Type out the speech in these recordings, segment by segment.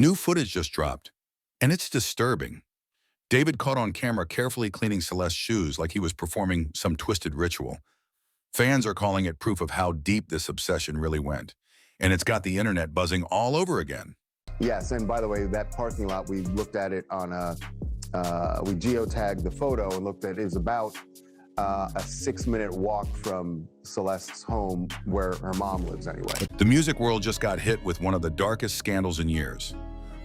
New footage just dropped, and it's disturbing. David caught on camera carefully cleaning Celeste's shoes like he was performing some twisted ritual. Fans are calling it proof of how deep this obsession really went, and it's got the internet buzzing all over again. Yes, and by the way, that parking lot, we looked at it on we geotagged the photo and looked at it is about a 6-minute walk from Celeste's home where her mom lives anyway. The music world just got hit with one of the darkest scandals in years.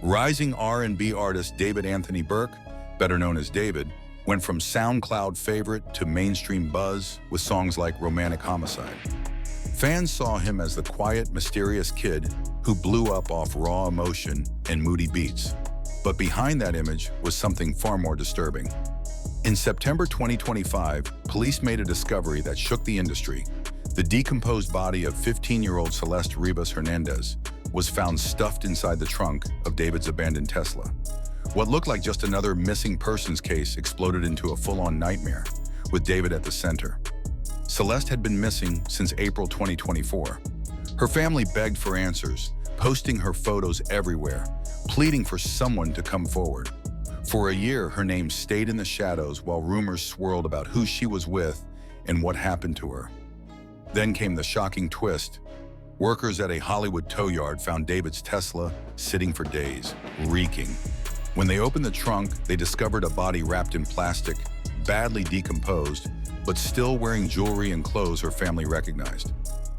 Rising R&B artist David Anthony Burke, better known as David, went from SoundCloud favorite to mainstream buzz with songs like Romantic Homicide. Fans saw him as the quiet, mysterious kid who blew up off raw emotion and moody beats. But behind that image was something far more disturbing. In September 2025, police made a discovery that shook the industry. The decomposed body of 15-year-old Celeste Rivas Hernandez was found stuffed inside the trunk of David's abandoned Tesla. What looked like just another missing persons case exploded into a full-on nightmare, with David at the center. Celeste had been missing since April 2024. Her family begged for answers, posting her photos everywhere, pleading for someone to come forward. For a year, her name stayed in the shadows while rumors swirled about who she was with and what happened to her. Then came the shocking twist. Workers at a Hollywood tow yard found David's Tesla sitting for days, reeking. When they opened the trunk, they discovered a body wrapped in plastic, badly decomposed, but still wearing jewelry and clothes her family recognized.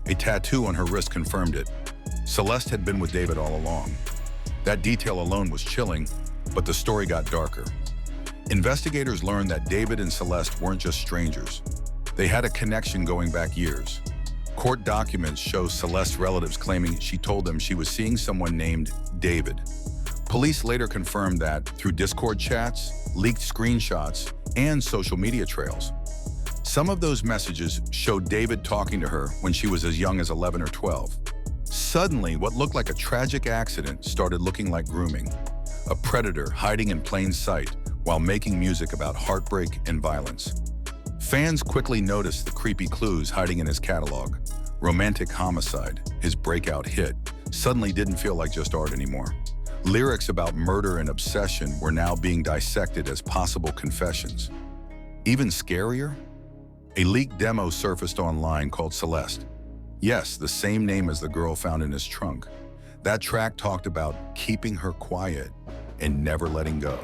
A tattoo on her wrist confirmed it. Celeste had been with David all along. That detail alone was chilling, but the story got darker. Investigators learned that David and Celeste weren't just strangers. They had a connection going back years. Court documents show Celeste's relatives claiming she told them she was seeing someone named David. Police later confirmed that through Discord chats, leaked screenshots, and social media trails. Some of those messages showed David talking to her when she was as young as 11 or 12. Suddenly, what looked like a tragic accident started looking like grooming. A predator hiding in plain sight while making music about heartbreak and violence. Fans quickly noticed the creepy clues hiding in his catalog. Romantic Homicide, his breakout hit, suddenly didn't feel like just art anymore. Lyrics about murder and obsession were now being dissected as possible confessions. Even scarier? A leaked demo surfaced online called Celeste. Yes, the same name as the girl found in his trunk. That track talked about keeping her quiet and never letting go.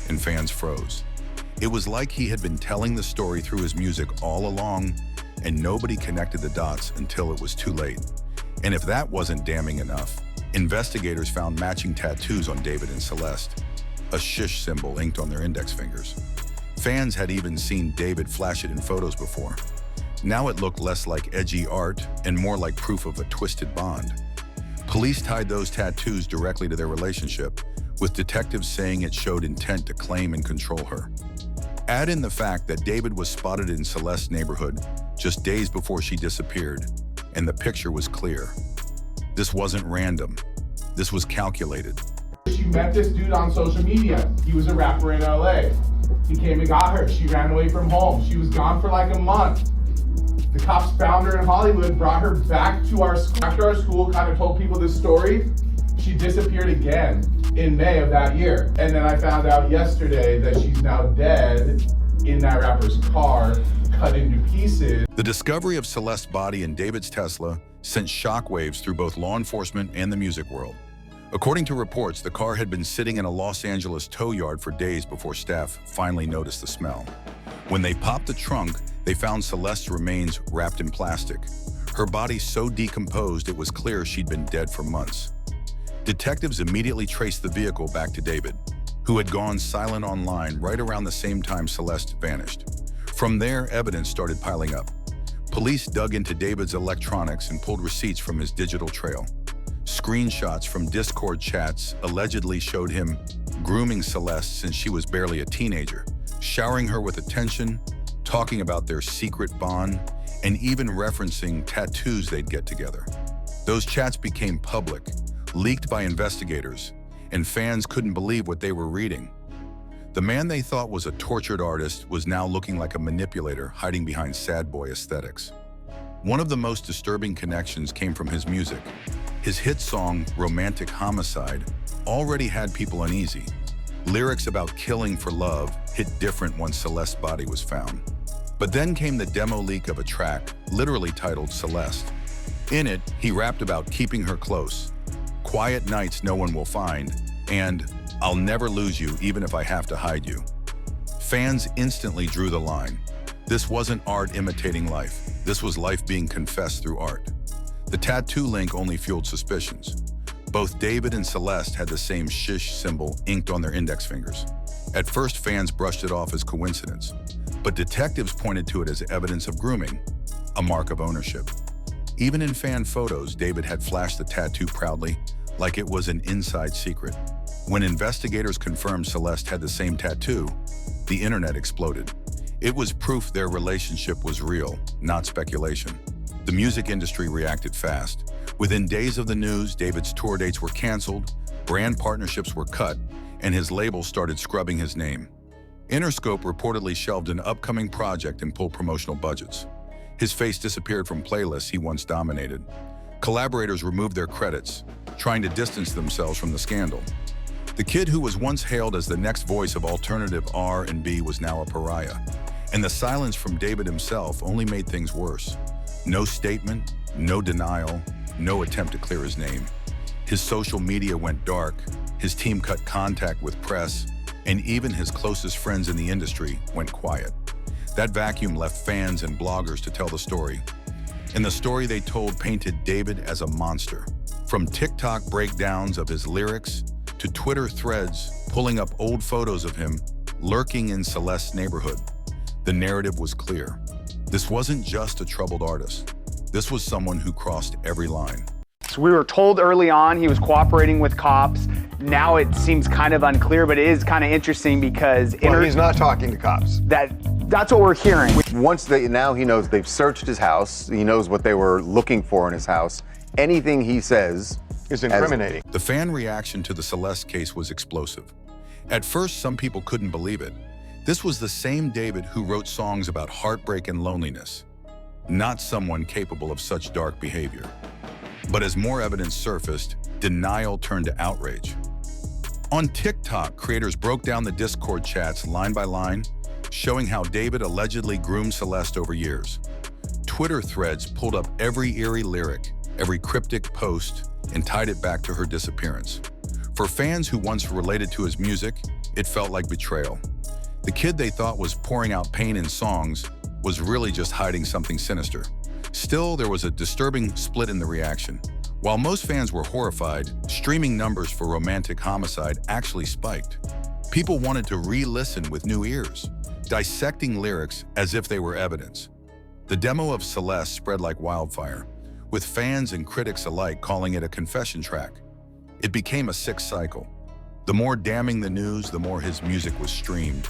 And fans froze. It was like he had been telling the story through his music all along, and nobody connected the dots until it was too late. And if that wasn't damning enough, investigators found matching tattoos on David and Celeste, a shish symbol inked on their index fingers. Fans had even seen David flash it in photos before. Now it looked less like edgy art and more like proof of a twisted bond. Police tied those tattoos directly to their relationship, with detectives saying it showed intent to claim and control her. Add in the fact that David was spotted in Celeste's neighborhood just days before she disappeared, and the picture was clear. This wasn't random. This was calculated. She met this dude on social media. He was a rapper in LA. He came and got her. She ran away from home. She was gone for like a month. The cops found her in Hollywood, brought her back to our school. After our school kind of told people this story, she disappeared again in May of that year. And then I found out yesterday that she's now dead in that rapper's car, cut into pieces. The discovery of Celeste's body in David's Tesla sent shockwaves through both law enforcement and the music world. According to reports, the car had been sitting in a Los Angeles tow yard for days before staff finally noticed the smell. When they popped the trunk, they found Celeste's remains wrapped in plastic. Her body so decomposed it was clear she'd been dead for months. Detectives immediately traced the vehicle back to David, who had gone silent online right around the same time Celeste vanished. From there, evidence started piling up. Police dug into David's electronics and pulled receipts from his digital trail. Screenshots from Discord chats allegedly showed him grooming Celeste since she was barely a teenager, showering her with attention, talking about their secret bond, and even referencing tattoos they'd get together. Those chats became public, leaked by investigators, and fans couldn't believe what they were reading. The man they thought was a tortured artist was now looking like a manipulator hiding behind sad boy aesthetics. One of the most disturbing connections came from his music. His hit song, Romantic Homicide, already had people uneasy. Lyrics about killing for love hit different once Celeste's body was found. But then came the demo leak of a track, literally titled Celeste. In it, he rapped about keeping her close, quiet nights no one will find, and I'll never lose you even if I have to hide you. Fans instantly drew the line. This wasn't art imitating life. This was life being confessed through art. The tattoo link only fueled suspicions. Both David and Celeste had the same shish symbol inked on their index fingers. At first, fans brushed it off as coincidence, but detectives pointed to it as evidence of grooming, a mark of ownership. Even in fan photos, David had flashed the tattoo proudly, like it was an inside secret. When investigators confirmed Celeste had the same tattoo, the internet exploded. It was proof their relationship was real, not speculation. The music industry reacted fast. Within days of the news, David's tour dates were canceled, brand partnerships were cut, and his label started scrubbing his name. Interscope reportedly shelved an upcoming project and pulled promotional budgets. His face disappeared from playlists he once dominated. Collaborators removed their credits, trying to distance themselves from the scandal. The kid who was once hailed as the next voice of alternative R&B was now a pariah. And the silence from David himself only made things worse. No statement, no denial, no attempt to clear his name. His social media went dark, his team cut contact with press, and even his closest friends in the industry went quiet. That vacuum left fans and bloggers to tell the story. And the story they told painted David as a monster. From TikTok breakdowns of his lyrics to Twitter threads pulling up old photos of him lurking in Celeste's neighborhood, the narrative was clear. This wasn't just a troubled artist. This was someone who crossed every line. So we were told early on he was cooperating with cops. Now it seems kind of unclear, but it is kind of interesting because he's not talking to cops. That's what we're hearing. Now he knows they've searched his house. He knows what they were looking for in his house. Anything he says is incriminating. The fan reaction to the Celeste case was explosive. At first, some people couldn't believe it. This was the same David who wrote songs about heartbreak and loneliness, not someone capable of such dark behavior. But as more evidence surfaced, denial turned to outrage. On TikTok, creators broke down the Discord chats line by line, showing how David allegedly groomed Celeste over years. Twitter threads pulled up every eerie lyric, every cryptic post, and tied it back to her disappearance. For fans who once related to his music, it felt like betrayal. The kid they thought was pouring out pain in songs was really just hiding something sinister. Still, there was a disturbing split in the reaction. While most fans were horrified, streaming numbers for Romantic Homicide actually spiked. People wanted to re-listen with new ears, dissecting lyrics as if they were evidence. The demo of Celeste spread like wildfire, with fans and critics alike calling it a confession track. It became a sick cycle. The more damning the news, the more his music was streamed.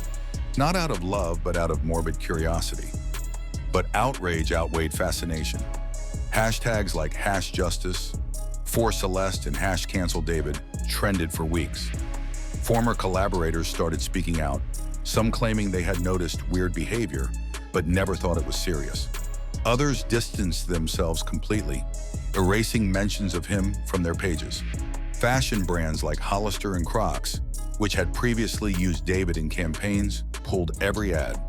Not out of love, but out of morbid curiosity. But outrage outweighed fascination. Hashtags like #justice, #4celeste, and #cancelDavid trended for weeks. Former collaborators started speaking out, some claiming they had noticed weird behavior, but never thought it was serious. Others distanced themselves completely, erasing mentions of him from their pages. Fashion brands like Hollister and Crocs, which had previously used David in campaigns, pulled every ad.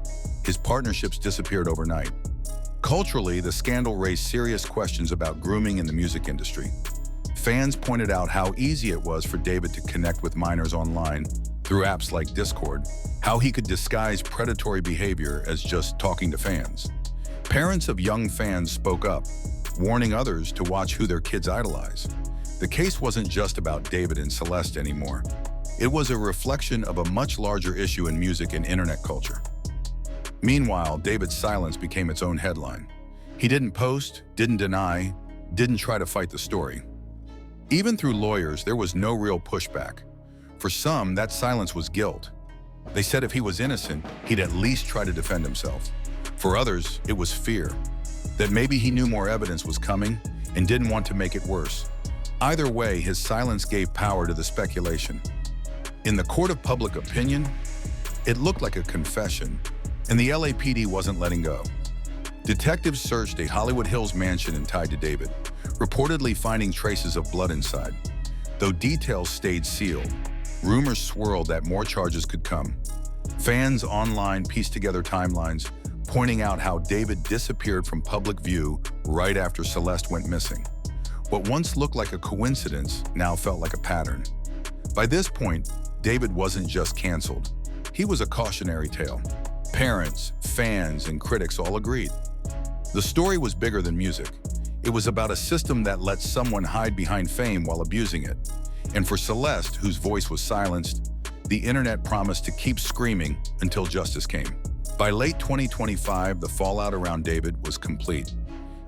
His partnerships disappeared overnight. Culturally, the scandal raised serious questions about grooming in the music industry. Fans pointed out how easy it was for David to connect with minors online through apps like Discord, how he could disguise predatory behavior as just talking to fans. Parents of young fans spoke up, warning others to watch who their kids idolize. The case wasn't just about David and Celeste anymore. It was a reflection of a much larger issue in music and internet culture. Meanwhile, David's silence became its own headline. He didn't post, didn't deny, didn't try to fight the story. Even through lawyers, there was no real pushback. For some, that silence was guilt. They said if he was innocent, he'd at least try to defend himself. For others, it was fear, that maybe he knew more evidence was coming and didn't want to make it worse. Either way, his silence gave power to the speculation. In the court of public opinion, it looked like a confession, and the LAPD wasn't letting go. Detectives searched a Hollywood Hills mansion tied to David, reportedly finding traces of blood inside. Though details stayed sealed, rumors swirled that more charges could come. Fans online pieced together timelines, pointing out how David disappeared from public view right after Celeste went missing. What once looked like a coincidence now felt like a pattern. By this point, David wasn't just canceled. He was a cautionary tale. Parents, fans, and critics all agreed. The story was bigger than music. It was about a system that lets someone hide behind fame while abusing it. And for Celeste, whose voice was silenced, the internet promised to keep screaming until justice came. By late 2025, the fallout around David was complete.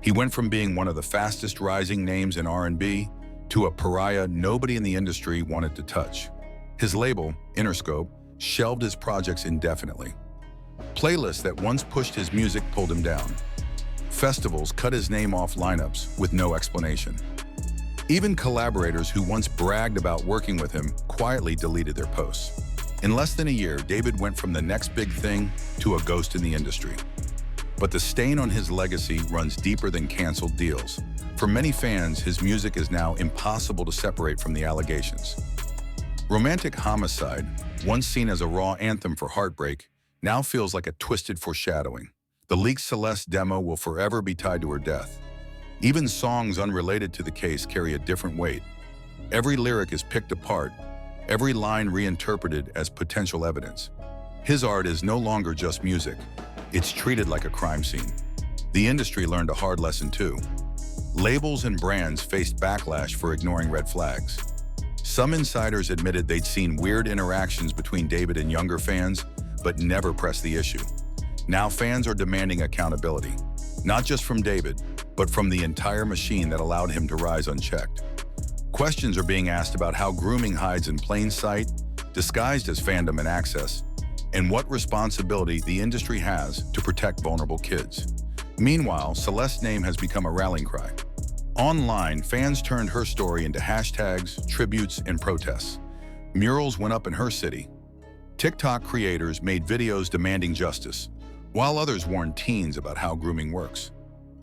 He went from being one of the fastest rising names in R&B to a pariah nobody in the industry wanted to touch. His label, Interscope, shelved his projects indefinitely. Playlists that once pushed his music pulled him down. Festivals cut his name off lineups with no explanation. Even collaborators who once bragged about working with him quietly deleted their posts. In less than a year, David went from the next big thing to a ghost in the industry. But the stain on his legacy runs deeper than canceled deals. For many fans, his music is now impossible to separate from the allegations. Romantic Homicide, once seen as a raw anthem for heartbreak, now feels like a twisted foreshadowing. The leaked Celeste demo will forever be tied to her death. Even songs unrelated to the case carry a different weight. Every lyric is picked apart, every line reinterpreted as potential evidence. His art is no longer just music. It's treated like a crime scene. The industry learned a hard lesson too. Labels and brands faced backlash for ignoring red flags. Some insiders admitted they'd seen weird interactions between David and younger fans, but never pressed the issue. Now fans are demanding accountability, not just from David, but from the entire machine that allowed him to rise unchecked. Questions are being asked about how grooming hides in plain sight, disguised as fandom and access, and what responsibility the industry has to protect vulnerable kids. Meanwhile, Celeste's name has become a rallying cry. Online, fans turned her story into hashtags, tributes, and protests. Murals went up in her city. TikTok creators made videos demanding justice, while others warned teens about how grooming works.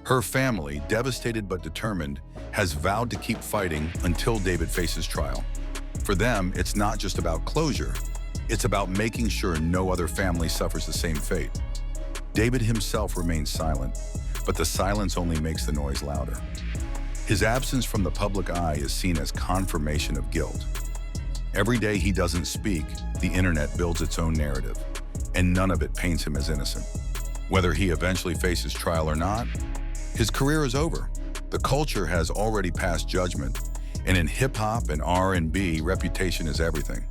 Her family, devastated but determined, has vowed to keep fighting until David faces trial. For them, it's not just about closure, it's about making sure no other family suffers the same fate. David himself remains silent, but the silence only makes the noise louder. His absence from the public eye is seen as confirmation of guilt. Every day he doesn't speak, the internet builds its own narrative, and none of it paints him as innocent. Whether he eventually faces trial or not, his career is over. The culture has already passed judgment, and in hip-hop and R&B, reputation is everything.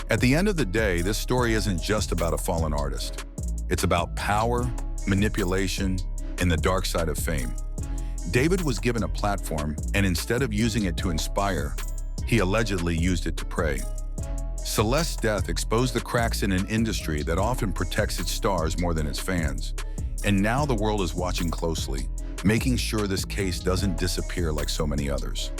At the end of the day, this story isn't just about a fallen artist. It's about power, manipulation, and the dark side of fame. David was given a platform, and instead of using it to inspire, he allegedly used it to prey. Celeste's death exposed the cracks in an industry that often protects its stars more than its fans. And now the world is watching closely, making sure this case doesn't disappear like so many others.